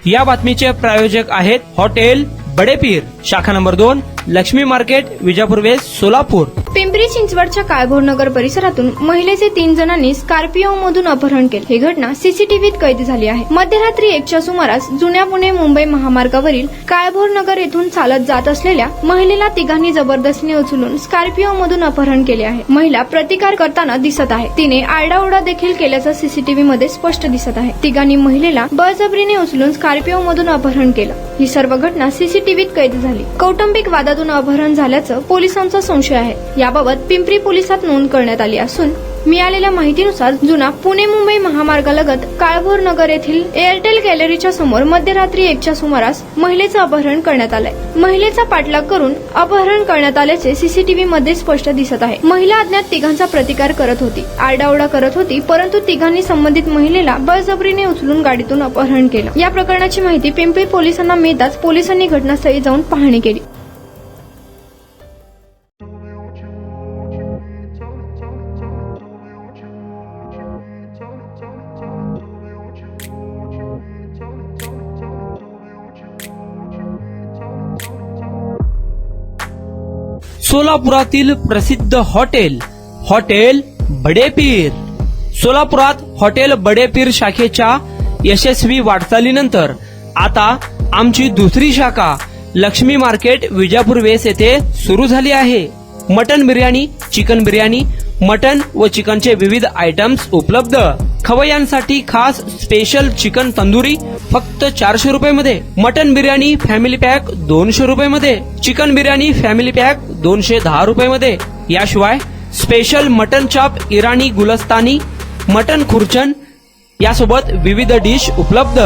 या बातमीचे प्रायोजक आहेत हॉटेल बडेपीर, शाखा number 2, Laxmi market, Vijapur west, Solapur. Pimpri चिंचवडच्या काळभोर नगर परिसरातून महिलेचे 3 जणांनी स्कॉर्पिओ मधून अपहरण केले। ही घटना सीसीटीव्हीत कैद झाली आहे। मध्यरात्री 1च्या सुमारास जुन्या पुणे मुंबई महामार्गावरील काळभोर नगर येथून चालत जात असलेल्या महिलेला तिघांनी जबरदस्तीने उचलून स्कॉर्पिओ मधून अपहरण केले आहे। महिला प्रतिकार करताना दिसत आहे। तिने आरडाओरडा देखील केल्याचं सीसीटीव्ही मध्ये स्पष्ट दिसत आहे। तिघांनी महिलेला बळजबरीने उचलून स्कॉर्पिओ मधून अपहरण केलं। ही सर्व घटना सीसीटीव्हीत कैद झाली। कौटुंबिक वादातून अपहरण झाल्याचं पोलिसांचा संशय आहे। याबाबत पिंपरी पोलिसात नोंद करण्यात आली असून मिळालेल्या माहितीनुसार जुना पुणे मुंबई महामार्गालगत काळभोर नगर येथील एअरटेल गॅलरीच्या समोर मध्यरात्री 1च्या सुमारास महिलेचं अपहरण करण्यात आलंय। महिलेचा पाठलाग करून अपहरण करण्यात आल्याचे सीसीटीव्ही मध्ये स्पष्ट दिसत आहे। महिला अज्ञात तिघांचा प्रतिकार करत होती, आरडाओरडा करत होती, परंतु तिघांनी संबंधित महिलेला बळजबरीने उचलून गाडीतून अपहरण केलं। या प्रकरणाची माहिती पिंपरी पोलिसांना मिळताच पोलिसांनी घटनास्थळी जाऊन पाहणी केली। सोलापुरातील प्रसिद्ध हॉटेल बडेपीर। सोलापुरात हॉटेल बडेपीर शाखेच्या यशस्वी वाटचालीनंतर आता आमची दुसरी शाखा लक्ष्मी मार्केट, विजापूर वेस्ट येथे सुरू झाली आहे। Mutton biryani, chicken biryani, mutton व चिकनचे विविध आयटम्स उपलब्ध। खवय्यांसाठी खास स्पेशल चिकन तंदुरी फक्त 400 रुपये मध्ये, मटन बिर्याणी फॅमिली पॅक 200 रुपये मध्ये, चिकन बिर्याणी फॅमिली पॅक 210 रुपये मध्ये। याशिवाय स्पेशल मटन चॉप, इराणी गुलस्तानी, मटन खुर्चन यासोबत विविध डिश उपलब्ध।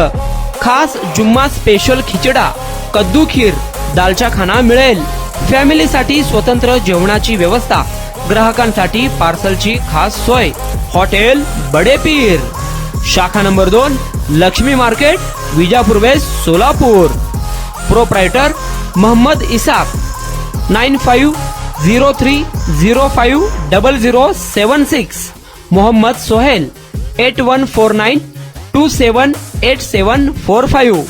खास जुम्मा स्पेशल खिचडा, कद्दू खीर, दालचा खाना मिळेल। फॅमिलीसाठी स्वतंत्र जेवणाची व्यवस्था, ग्राहकांसाठी पार्सलची खास सोय। हॉटेल बडेपीर, शाखा number 2, Laxmi market, Vijapur west, Solapur. Proprietor Mohammed Isaq, 9503050076। Mohammed Sohail, 8149278745।